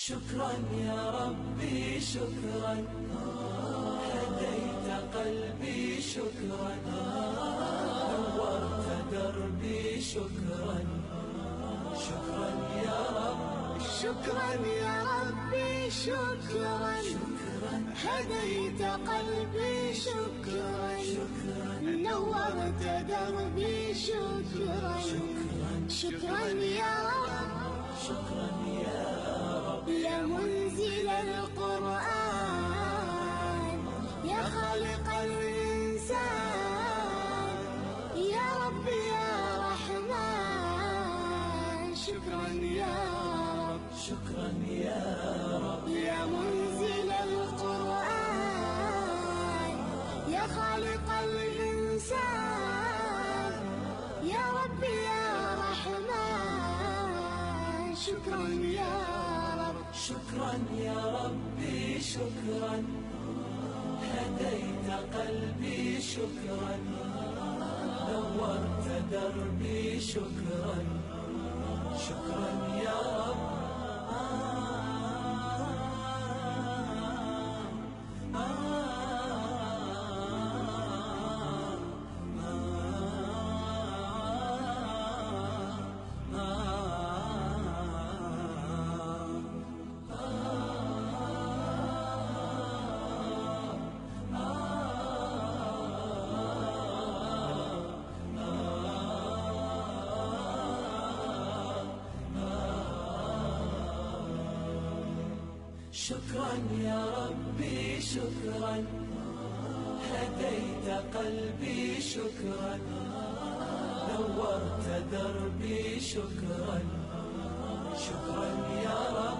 شكرا يا ربي شكرا هديت قلبي شكرا نورت دربي شكرا شكرا يا رب شكرا يا ربي شكرا هديت قلبي شكرا نورت دربي شكرا شكرا يا رب شكرا يا رب يا منزل القرآن يا خالق الإنسان يا رب يا رحمن شكرا يا رب شكرا يا رب يا منزل القرآن يا خالق الإنسان يا رب يا رحمن شكرا يا رب شكرا يا ربي شكرا هديت قلبي شكرا نورت دربي شكرا شكرا يا رب شكرا يا ربي شكرا هديت قلبي شكرا نورت دربي شكرا شكرا يا رب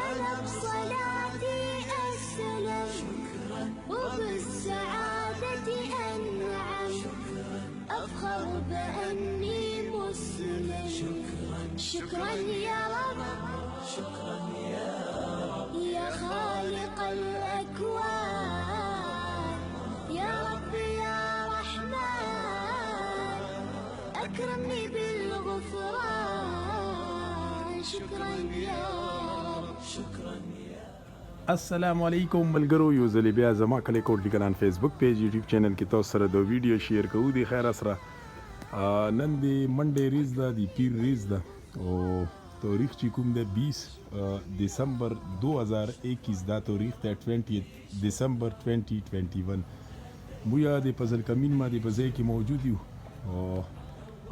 أنا بصلاتي أسلم شكرا وبالسعادة أنعم أفخر بأني مسلم شكرا يا رب شكرا يا رب يا خالق الأكوان يا رب يا رحمن أكرمني بالغفران شكرا يا رب شكرا يا السلام علیکم ملګرو یو ځل بیا زما کلیکوټ لیکنان فیسبوک پیج یوټیوب چینل کې تاسو سره د ویډیو شیر کوو د خیر سره نن دی منډه ریز ده د پیر ریز ده او تاریخ چې کوم ده 20 دسمبر 2021 دا تاریخ ده 20 دسمبر 2021 مویا د پزل کمین ما د بځای کې موجود یو او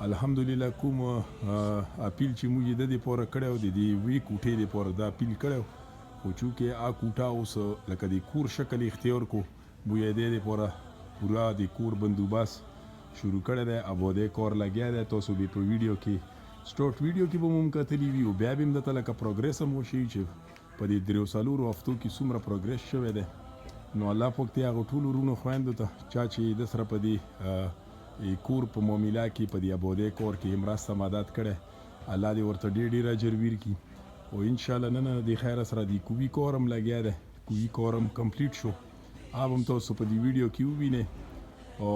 الحمدلله کوم اپیل چې موږ د دې پوره کړو د دې وی کوټې د پوره دا اپیل کړو خو چونکې کوټه اوس لکه د کور شکل اختیار کو موږ د دې پوره پورا د کور بندوبست شروع کړی دی ابو د کور لګیا دی تاسو به په ویډیو کې سټارټ ویډیو کې به مو کتلی وي او بیا به هم دته لکه پروګرس هم وشي چې په دې دریو څلورو هفتو کې څومره پروګرس شوی دی نو الله پاک دې هغو ټولو وروڼو خویندو ته چا چې د سره په دې کور په معامله کې په دې ابو د کور کې مرسته مدد کړی الله دې ورته ډېر اجر ورکړي او انشاءالله نن د خیر سره د کووي کور هم لګیا دی کووي کور هم کمپلیټ شو اب هم تاسو په دې ویډیو کې ووینئ او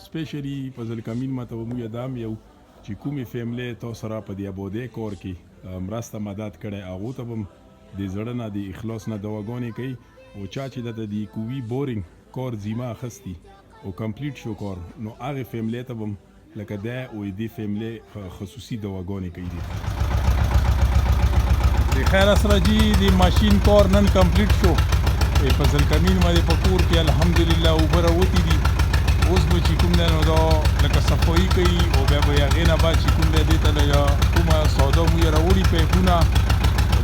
سپیشلی په ځل کمین ماته مو یادام یو چې کومې فیملی تاسو سره په دې ابو د کور کې مرسته مدد کړی هغو ته به هم د زړه نه د اخلاص نه دعاګانې کوي او چا چې دته د کووي بورینګ کور ذمه اخیستي او کمپلیټ شو کور نو هغې فیملی ته به هم لکه دی او دې فیملی خصوصي دعاګانې کوي د خیر سره جی د ماشین کور نن کمپلیټ شو په ځل کمین باندې په کور کې الحمدلله اوبه راوتي دي اوس به چې کوم دی نو دا لکه صفایي کوي او بیا به هغې نه بعد چې کوم دی دې ته کومه سودا مو یې راوړي پیپونه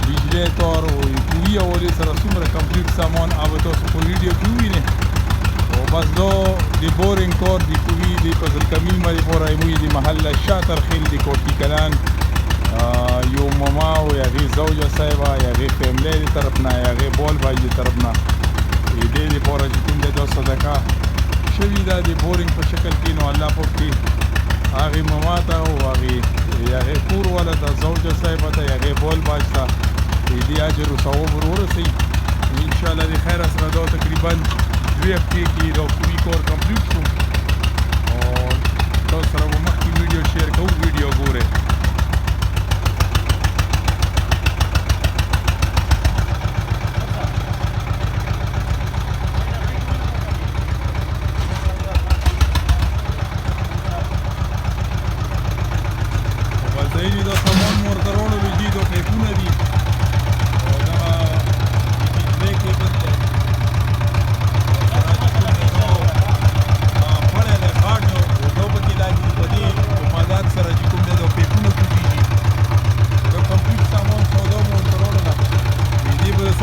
بجلی تار او کووي حوالې سره څومره کمپلیټ سامان هغه به تاسو په ویډیو کې ووینئ او بس دا د بورینګ کار د کووي د په ځل کمین باندې پوره موږ د محله شاتر خیل د کوټي کلان یو ماما او هغې زوجه صاحبه هغې فیملی د طرف نه هغې بال باج د طرف نه دې دپاره چې کوم دی دا صدقه شوي ده د بورینګ په شکل کې نو الله پاک دې هغې ماما ته او هغې کور والا ته زوجه صاحبه ته هغې بال باج ته دې اجر و ثواب ور ورسوي انشاءالله د خیر سره دا تقریبا 2 هفتې کې دا کووي کور کمپلیټ شو او تاسو سره به مخکې ویډیو شیر کوو ویډیو ګورئ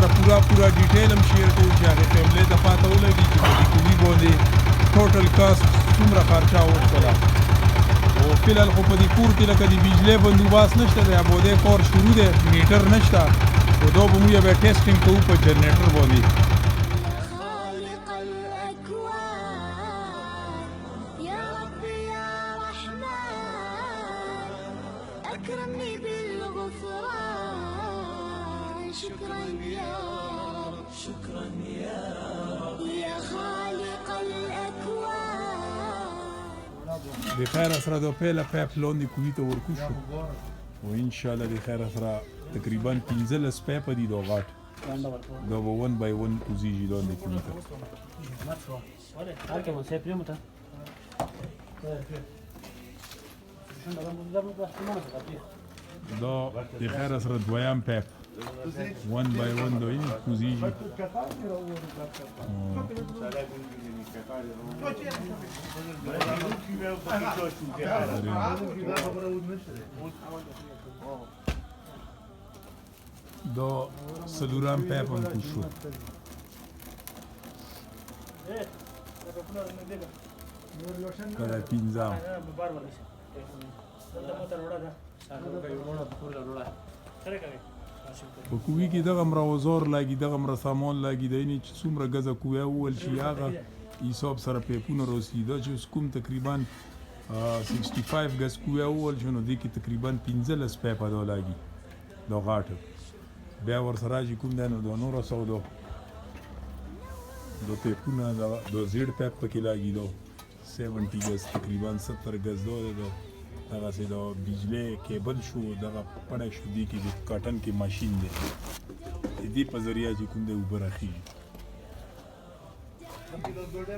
سره پورا ډیټیل هم شیر کوو چې هغې فیملی ته پاته ولګي چې په دې کوي باندې ټوټل کاسټ څومره خرچه وکړله او فلحال خو په دې کور کې لکه د بجلۍ بندوباست نشته دی ابودی کار شروع دی میټر نشته خو دا به موږ بیا ټیسټینګ کوو په جنریټر باندې خالق الأكوان يا رب يا رحمن أكرمني بالغفران شكرا يا رب شكرا يا رب يا خالق الأكوان د خیر سره د پیله پیپ لاندې کوي ته ورکو شو او انشاءالله د خیر سره تقریبا 15 پیپه دي دا غاټ دا به 1 by 1 کوزیږي لاندې کوي ته دا د خیر سره دویم پیپ 1 by 1 دوی کوزیږي دا سلورم پیپ هم کوز شو کله پینځم په کوی کې دغه مراوزور لاګي دغه مر سامان لاګي دیني چې څومره غزه کوی اول شي هغه حساب سره پیپونه روسي دا چې کوم تقریبا 65 غز کوی اول شنو دي کې تقریبا 15 پیپه دا لاګي دا غاټه بیا ور سره چې کوم دنو د نور سودو د پیپونه د زیړ پیپ پکې لاګي دا 70 غز تقریبا 70 غز دا هغه سي دا بجلی کیبل شو دغه پړه شو دی کې د کاټن کې ماشين دی دې په ذریعہ چې کوم د اوبر اخیږي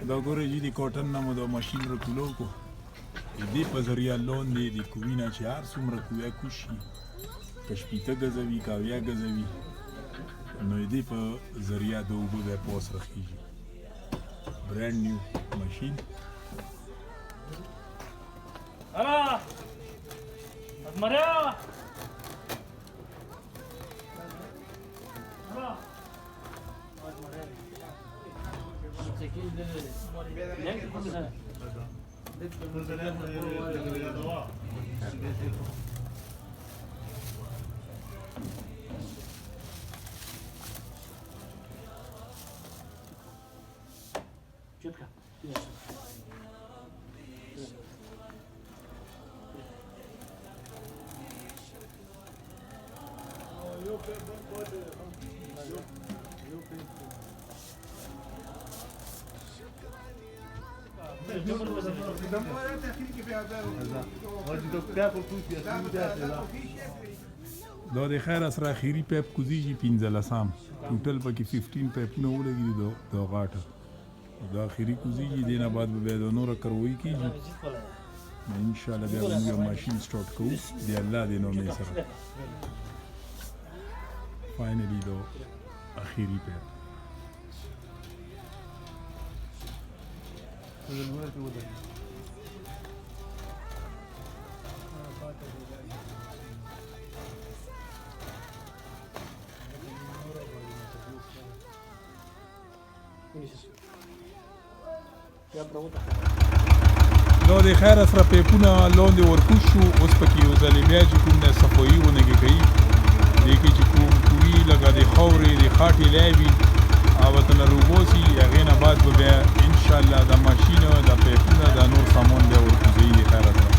دا ګوره چې د کاټن نامو د ماشين رکولو کو دې په ذریعہ لون دی د کوینه چې هر څومره کویا کوشي کشپیته غزوی کاویا غزوی نو دې په ذریعہ د اوبو د پوس رخیږي برانډ نیو ماشين ¡Ah! ¡Marea! دا د خیر سره اخیری پیپ کوزیږي 15 ټوټل پکې 15 پیپونه ولګي دا غاټه دا اخیری کوزیږي دینه بعد به د نور کروي کیږي ان شاء الله بیا موږ ماشين سٹارټ کوو دی الله دې نو مې سره فاینلی دا اخیری پیپ دا د خیر سره پیپونه لاندې ورکوز شو اوس پکې یو ځلې بیا چې کوم د صفایي ونګې کوي دې کې چې کوم کوي لکه د خاورې د خاټې لایوي او ورته نه روبوسي هغې نه بعد به بیا انشاءالله د ماشین د پیپونه د نور سامان بیا ورکوزوي د خیر سره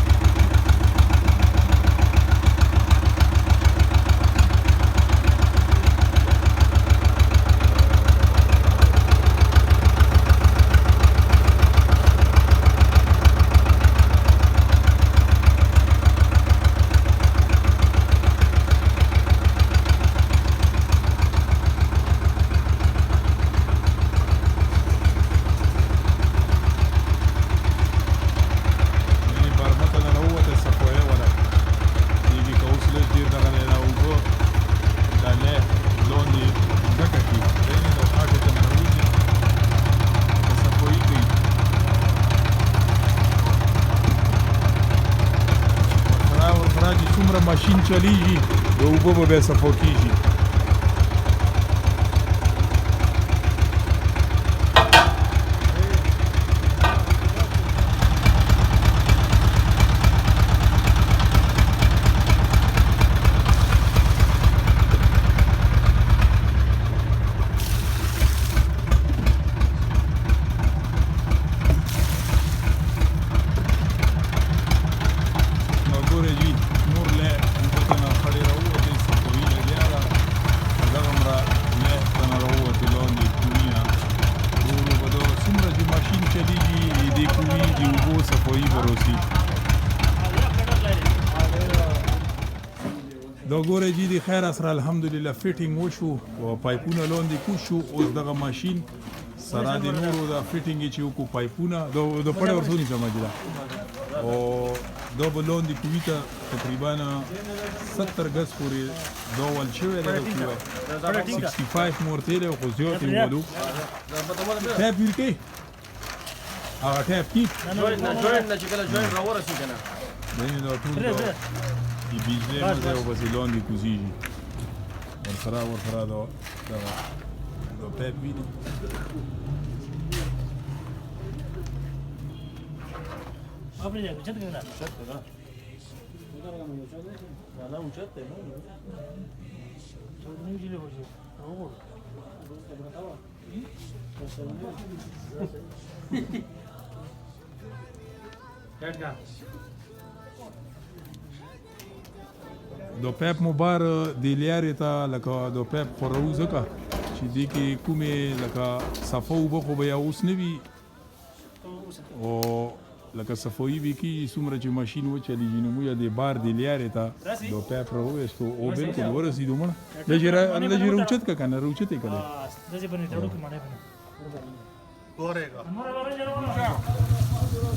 ماشین چلیږي د اوبو به بیا صفا کیږي نو ګوره جی د خیر سره الحمدلله فیټینګ وشو او پایپونه لاندې کوشو اوس دغه ماشین سره د نورو د فیټینګ چې وکړو پایپونه د پړې ورسونی سمجلا او دا به لاندې کوي ته تقریبا 70 غز پورې دا ول شوی دی 65 مورتیل او خو زیات یې ولو ټاپ ورکی هغه ټاپ کی جوړ نه چې کله جوړ راورسي کنه دینه دا ټول دی بجلی مزه او بس لاندې کوزیږي ورسره دا ټاپ ویني अपने जाके चल गया चल गया वाला ऊंचा है ना तो नहीं जिले बजे रोड बैठ जा دو پیپ مبار دی لیارې ته لکه دو پیپ خورو ځکه چې دې کې کومې لکه صفه اوبه خو به یا اوس نه وي او لکه صفوي وي کې څومره چې ماشین وچلېږي نو موږ د بار دی لیارې ته دو پیپ راوویستو او بالکل ورسېدو مړه لږ روچت که که نه روچت یې کړی داسې بنې تړو کې مړی بنې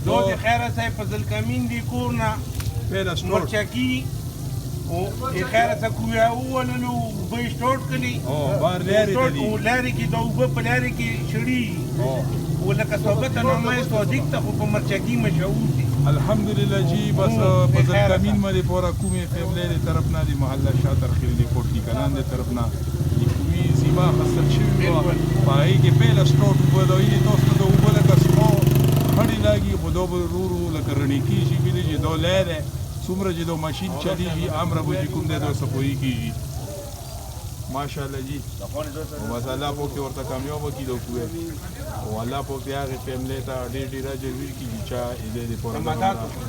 دو د خیره صاحب فضل کمین دی کور نه پیله سټور مرچکي او خیره صاحب کویا اولو به سټور کړي او بار لیارې ته دي او لارې کې د اوبه په لارې کې شړي او لکه صحبت نامه صادق ته خو په مرچکي مشهور دي الحمدلله جی بس فضل کمین باندې پورا کومې فیملی د طرف نه د محله شاته خیل دی کوټ کی کلان د طرف نه کومې زیبا خسل شوي وه په هغې کې پیله سټور اوبه د وینې تاسو ته د اوبه لکه سپو خړې لاګي خو دا به ورو ورو لکه رڼې کېږي ویلې چې دا لی دی څومره چې دا ماشین چلیږي امره به چې کوم دی دا صفوي کېږي ماشاءالله جی او بس الله په کې ورته کامیاب کړي دا کوی او الله په کې هغې فیملی ته ډېر ډېر اجر ورکړي چې چا دې د پوره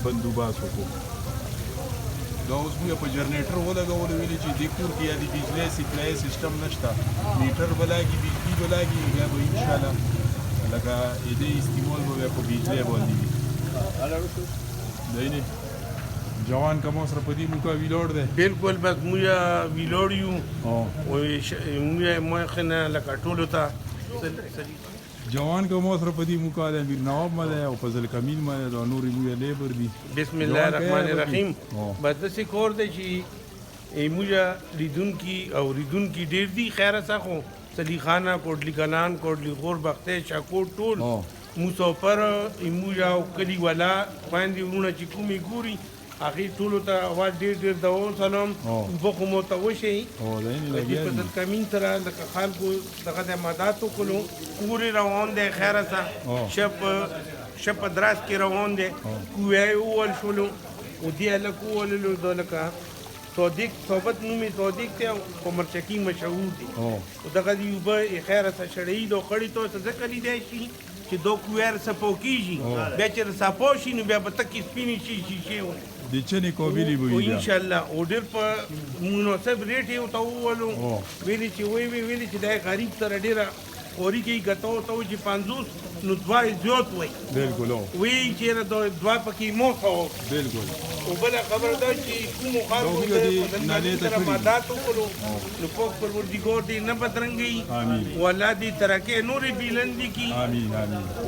بندوباس وکړو دا اوس موږ په جنریټر ولګولو ویلې چې دې کور کې یا د بجلی سپلای سیسټم نشته میټر به لاګي بجلي به لاګي بیا به انشاءالله لکه دې استعمال به بیا په بجلی باندې وي دی نه جوان کا موسر پدی موکا ویلوړ دی بالکل بس موږ ویلوړ یو او موږ خنه لکه ټولو ته جوان کا موسر پدی موکا دی امیر نواب مده او فضل کمین مده دا نور موږ لیبر دی بسم الله الرحمن الرحیم بس داسې کور دی چې موږ لیدونکي او ریدونکي ډېر دي خیره څخه سلی خانه کوټلی کلان کوټلی غور بخته شاکوټ ټول موسوپر موږ او کلی والا باندې ورونه چې کومې ګوري هغې ټولو ته اواز ډېر ډېر د سلام اوبه خو مو ته وشئ فضل کمین سره لکه خلکو دغه د مدد وکړو کورې روان دی خیره څه شپ دراس کې روان دی کوی وول شولو او دې هلک ووللو دا لکه صادق صحبت نومې صادق دی او په مرچکي مشهور دی او دغه دې اوبه خیره څه شړی دو خړی تو څه ځکه لیدی شي چې دو کویر صفو کېږي بیا چې صفو شي نو بیا به تکې سپینې شي شیشې د چنې کوبلې به وي انشاءالله او ډېر په مناسب ریټ یې ورته وولو ویلې چې ویلې چې دا غریب سره ډېره خوري کوي ګټه ورته وایي چې 50 نو دوه یې زیات وایي بالکل وایي چې دوه پکې موخه وه بالکل او بله خبره دا چې کومو خلکو سره مدد وکړو نو پوک پروردګار دې نه بدرنګوي او الله دې ترقۍ نورې بلندې کړي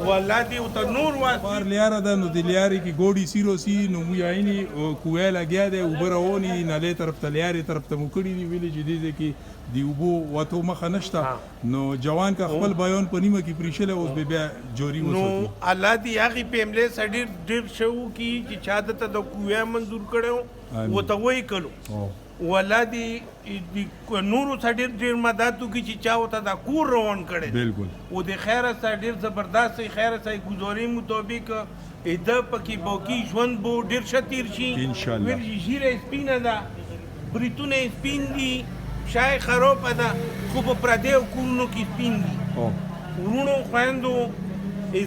او الله دې ورته نور بار لیاره ده نو د لیارې کې ګوډي سیرو سی نو موږ عیني کوی لګیا دی اوبه روانې دي نالې طرف ته لیارې طرف ته مو کړي دي ویلې چې دې ځای کې د اوبو وتو مخه نشته نو جوان کا خپل بیان په نیمه کې پریښلی اوس به بیا جوړي نو الله دې هغې فیملی سره ډېر ښه وکړي چې چا دته د کوی منظور کړی ورته ویې کړو او الله دې نورو سره ډېر مدد وکړي چې چا ورته دا کور روان کړی بالکل او د خیره سره ډېر زبردست خیره سره ګزارې مطابق د پکې باقي ژوند به ډېر ښه تېر شي انشاءالله ویل ژیره سپینه ده بریتونه یې سپین دي شای خرابه ده خو په پردیو کورونو کې سپین دي ورونو خویندو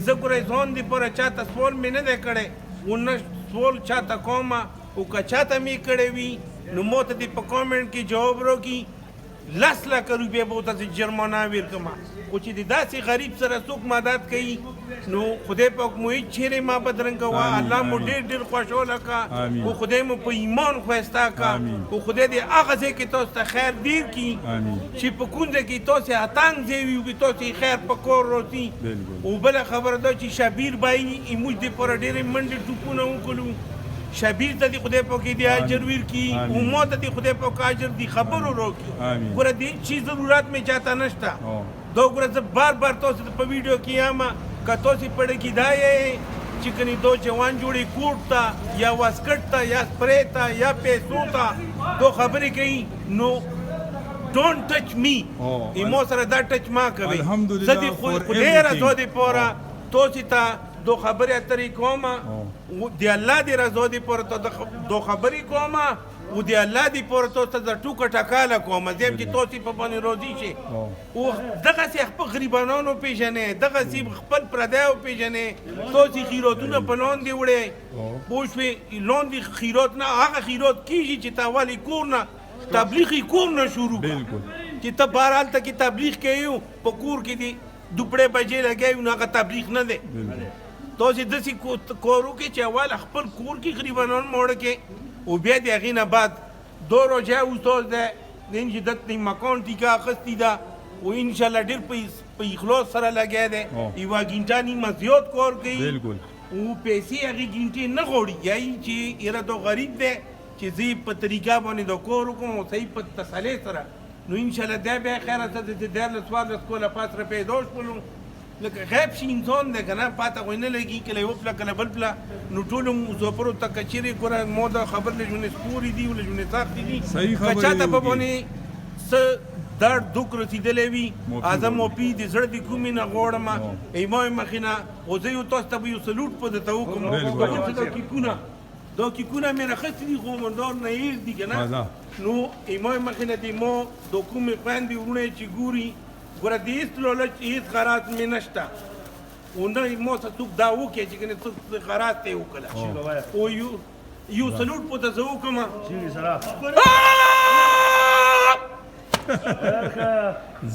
زه ګوره ځان دپاره چاته سوال مې نه دی کړی او نه سوال چاته کومه او که چاته مې کړی وي نو ما ته دې په کامنټ کې جواب راکړي 10 لک روپۍ به ورته جرمانه ورکړم خو چې د داسې غریب سره څوک مدد کوي نو خدای پاک مو هېڅ چیرې ما بدرنګه وه الله مو ډېر خوشحاله کړه خو خدای مو په ایمان ښایسته کړه خو خدای دې هغه ځای کې تاسو ته خیر ډېر کړي چې په کوم ځای کې تاسو اتنګ ځای وي چې تاسو خیر په کور راځي او بله خبره ده چې شبیر بایي موږ دپاره ډېرې منډې ټوپونه وکړو شبیر ته دې خدای پاک دې اجر ورکړي او ما ته دې خدای پاک اجر دې خبرو راکړي ګوره دې چی ضرورت مې چاته نشته دا ګوره زه بار تاسو ته په ویډیو کې یم که تاسو پړه کې دا یې چې کني دو جوان جوړي کوټ ته یا واسکټ ته یا سپری ته یا پیسو ته دو خبرې کوي نو ډونټ ټچ می ایمو سره دا ټچ ما کوي زه دې خدای رضا دپاره تاسو ته دو خبرې اترې کوم د الله د رضا دپاره ته دو خبرې کوم او د الله دپاره تاسو ته زه ټوکه ټکاله کوم زه چې تاسو په باندې راضي شئ او دغسې خپل غریبانانو پېژنئ دغسې خپل پردیو پېژنئ تاسو خیراتونه په لاندې وړئ پوه شوې لاندې خیرات نه هغه خیرات کېږي چې ته ولې کور نه تبلیغي کور نه شروع چې ته بهر هلته کې تبلیغ کوي په کور کې دې دوپړې بجې لګوي نو هغه تبلیغ نه دی تاسو داسې کار وکړئ چې اول خپل کور کې غریبانان موړه کړئ او بیا د هغې نه بعد دو روژه استاد دی دین چې دلته مکان ټیکه اخیستې ده او انشاءالله ډېر په اخلاص سره لګیا دی یوه ګینټه نیمه زیات کار کوي او پیسې هغې ګینټې نه غواړي یایي چې یاره دا غریب دی چې زه یې په طریقه باندې دا کار وکړم او صحیح په تسلۍ سره نو انشاءالله دی بیا خیره څه د 14 کاله پس را پیدا شولو لکه غیب شي انسان دی که نه پاته خو یې نه لګي کله یو پله کله بل پله نو ټولو مسافرو ته که چیرې ګوره ما دا خبر له ژوندې سپورې دي او له ژوندې سختې دي که چاته په باندې څه درد دوک رسېدلی وي اعظم اوپي د زړه د کومې نه غواړم ایما یې مخې نه خو زه یو تاسو ته به یو سلوټ په درته وکړم دا کیکونه مې راخیستي دي خو مردار نه هېر دي که نه نو ایما یې مخې نه د ما دا کومې خویندې وروڼه چې ګوري ګوره د هېڅ لالچ هېڅ غرض مې نشته او نه ما څه څوک دا وکړي چې کنې څوک غرض ته یې وکړه او یو سلوټ په ته زه وکړم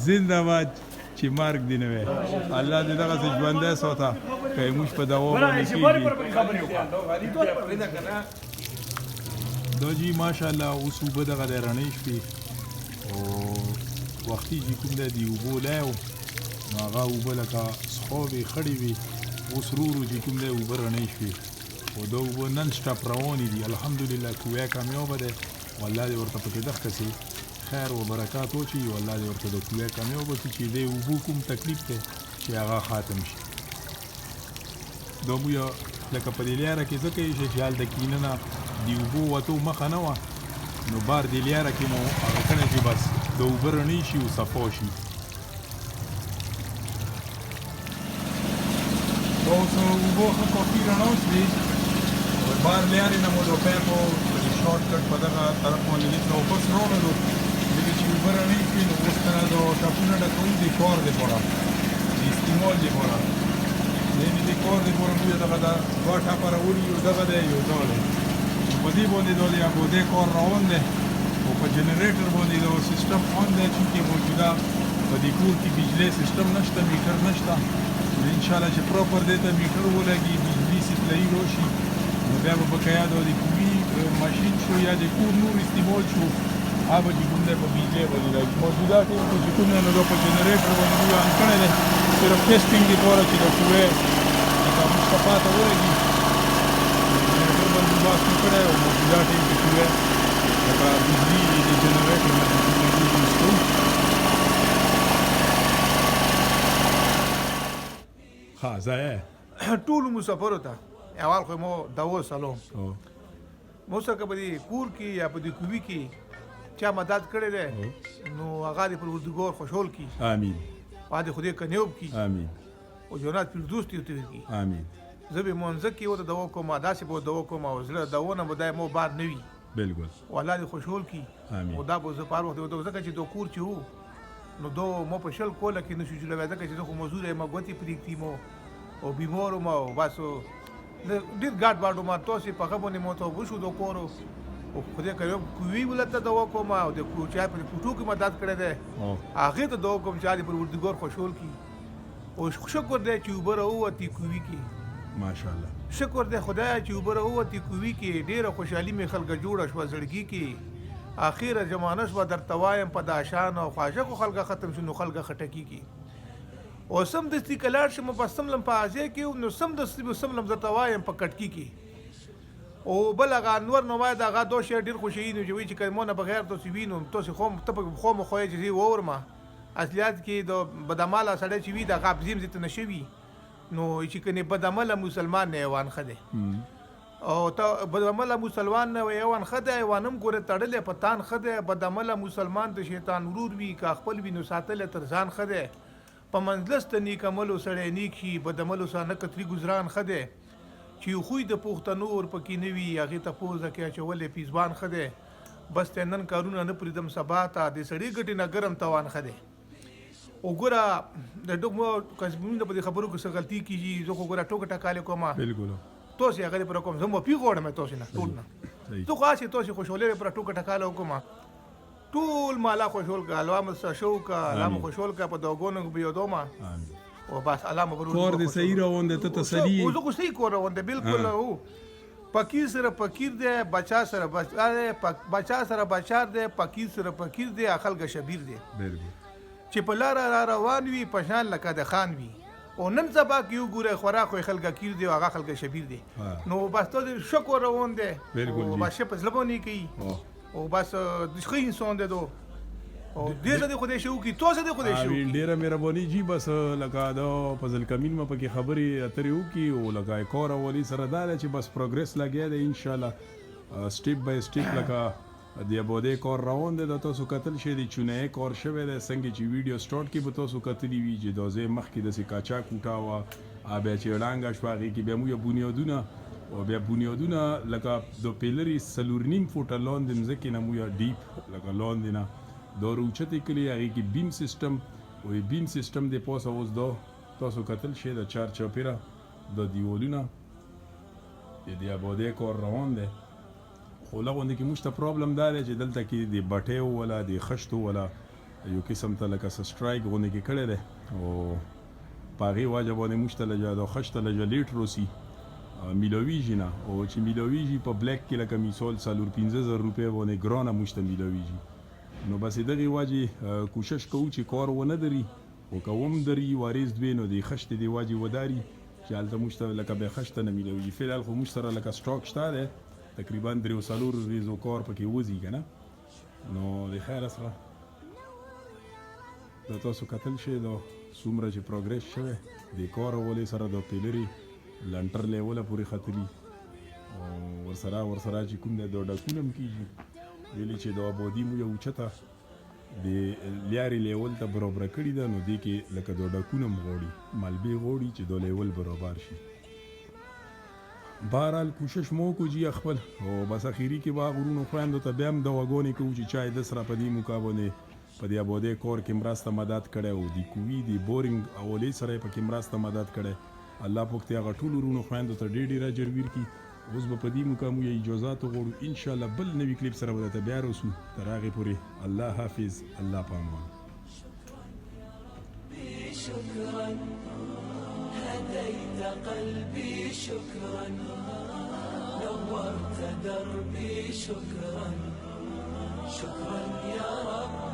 زنده باد چې مرګ دی نه وی الله دې دغسې ژوندی ساته که یې موږ په دوا باندې کېږي دا جي ماشاءالله اوس اوبه دغه دی رڼې شوې او وختي چې کوم دی د اوبو لای و نو هغه اوبه لکه سخابې خړې وي اوس ورو چې کوم دی اوبه رڼې شوې او دا اوبه نن سټاپ روانې دي الحمدلله کویا کامیابه دی والله دې ورته پکې دغه کسې خیر و برکات وچی والله دې ورته د کویا کامیاب وکړي چې دې اوبو کوم تکلیف دی چې هغه ختم شي دا موږ لکه په دې لیاره کې ځکه یې چې هلته کینه نه د اوبو وتو مخه نه وه نو بار دې لیاره کې مو هغه کړی چې بس د اوبه رڼې شي او صفا شي دا اوس اوبو ښه کافي رڼا شوې بار لیارې نه مو د پیپو شارټ کټ په دغه طرف باندې لیک نو بس راغلو دغه چې اوبه رڼې شوې نو اوس کنه دا ټاپونه ډکوي د کار دپاره د استعمال دپاره یعنې د کار دپاره موږ دغه دا دوه ټاپه راوړي یو دغه دی یو دا دی په دې باندې دا د ابودې کار روان دی او په جنریټر باندې دا سیسټم آن دی چونکې موجوده په دې کور کې بجلی سیسټم نشته میټر نشته نو انشاءالله چې پراپر دی ته میټر ولګي بجلي سپلایي راشي نو بیا به بقایا دا د کومي ماشین شو یا د کور نور استعمال شو هغه به چې کوم دی په بجلی باندې راځي موجوده ټیم کې چې کوم دی نو دا په جنریټر باندې موږ آن کړی دی صرف ټیسټینګ دپاره چې دا کوی لکه مصطفی ته ولګي جنریټر باندې بحث مو کړی او موجوده ټیم کې کوی لکه بجلي د جنریټر نه چې کوم دی یوز کوو ها ځای ټولو مسافرو ته اول خو مو داو سلام مو سره په دې کور کې یا په دې کوي کې چا مدد کړی دی نو هغه دې پروردګار خوشحال کړي امین باندې خدای کنيوب کړي امین او جنات فردوس ته وي امین زه به مونږ کې وته دوا کوم داسې به دوا کوم او زړه داونه مو دای مو بار نه وي بالکل والله دې خوشحال کړي امین او دا به زه پاره وته ځکه چې دو کور چې وو نو دو مو په شل کوله کې نشو جوړه ځکه چې خو موضوع یې ما غوتی پریکتی مو او بیمارو ما باسو ډیر ګاډ باډو ما تاسو په خبرونه مو ته وشو دو کورو او خدای کوي کوي ولته دوا کوم او د کوچا په پټو کې مدد کړی دی هغه ته دوا کوم چې د پروردګار خوشحال کی او شکر دی چې وبره اوتی کوي کی ماشاءالله شکر دی خدای چې وبره اوتی کوي کی ډیره خوشحالي می خلک جوړه شو زړګي کی اخیره زمانه شو در توایم په داشان او خواجه کو خلک ختم شنو خلک خټکی کی او سم د استقلال شم په سملم په ازه کې نو سم د سملم ز توایم په کټکی کی او بل هغه انور نو ما دا غا دو شیر ډیر خوشی نو چې وی چې کلمونه بغیر تو سوینو تو سه خو ته خو مو خو چې ورما اصلیات کې د بدعمله سړی چې وی د غابزیم زت نشوي نو چې کني بدعمله مسلمان نه وان خده او ته بدعمله مسلمان نه وان خده وانم ګوره تړلې پتان خده بدعمله مسلمان د شیطان ورور وی کا خپل وی نو ساتل تر ځان خده په منځلست نیک عملو سړی نیک شي بدعملو سره نه کتري گزاران خده چې خوې د پښتنو ور پکې نوي هغه ته پوزه کې چولې پیزبان خده بس تنن کارونه نه پریدم سبا ته د سړی ګټي نه ګرم توان خده وګوره د دوه کسبونو په خبرو کې څه غلطي کیږي زه خو ګوره ټوکه ټکاله کوم بالکل توسې هغه پر کوم زمو پی غوړم توسې نه ټول نه تو خاصه توسې خوشاله پر ټوکه ټکاله کوم ټول مالا خوشول کا علامه شو کا علامه خوشول کا په دوګونو بيو دوما او بس علامه برو کور دې صحیح روان ته تسلی او زه صحیح کور روان ده بالکل او فقیر سره فقیر ده بچا سره بچا سره بچار ده فقیر سره فقیر ده خلک شبیر ده بالکل چې په لار روان وي پشان لکه د خان وي او نن سبا کیو ګوره خوراک خلک کیر دی هغه خلک شبیر دی نو بس ته شکر روان ده بالکل بس په ځلبونی کوي او بس د ښه انسان ده دو او دې زده خو دې شو کی تو زده خو دې شو ډیره مهرباني جی بس لکه دا فضل کمین ما پکې خبري اترې وکي او لکه کور اولی سره دا چې بس پروګرس لګیا دی ان شاء الله سټیپ بای سټیپ لکه د ابوده کور روان دی د تاسو کتل شي د چونه کور شوی دی څنګه چې ویډیو سٹارټ کې به تاسو کتلی وی چې دوزه مخ کې د سکاچا کوټا وا ابه چې ډانګ شواغي کې به مو یو بنیادونه او بیا بنیادونه لکه د پیلری سلورنیم فوټه لاندې مزکه نه مو یا ډیپ لکه لاندې نه دا روچته کلی هغه کې بیم سیستم او بیم سیستم د پوسه اوس دا تاسو کتل شي د چار چاپیره د دیولونه د ابوده کور روان دی خو لغونده کې مشته پرابلم دا دی چې دلته کې د بټیو ولا د خشتو ولا یو قسم ته لکه سټرایک غونډه کې کړی دی او پاغي واجبونه مشته لږه د خشته لږه لیټر روسی میلویجی نه او چې میلویجی په بلیک کې لکه مثال 15000 روپے ونه ګرانه مشته میلویجی نو بس دغه واجی کوشش کوو چې کار ونه دري او کوم دري وارث دوی نو د خشت دی واجی وداري چې الته مشته لکه به خشته نه میلویجی فعل خو مشتره لکه سټاک شته ده تقریبا 3 ریزو کار پکې وځي کنه نو د خیر سره د تاسو کتل شي دا څومره چې پروګرس شوه د کار ولې سره د پیلری لنټر لیول پورې خطري او ورسره چې کوم د ډاکونم کیږي ویلي چې دا بودی مو یو چته د لیاري لیول ته برابر کړی دا نو دی کې لکه د ډاکونم غوړي مالبي غوړي چې د لیول برابر شي بهرحال کوشش مو کو جی خپل او بس اخیری کې با غرونو خويندو ته بیا هم د وګونې کو چې چای د سره په دې مقابله په دې ابوده کور کې مرسته مدد کړي او د کووی دی بورینګ اولې سره په کې مرسته مدد کړي الله پوکته هغه ټول ورونو خويندو ته ډېر راجرویر کی اوس په دې مقام یې اجازه غوړو ان شاء الله بل نوې کلیپ سره به بیا رسو تر هغه پورې الله حافظ الله پامان شكرا هديت قلبي شكرا نورت دربي شكرا شكرا يا رب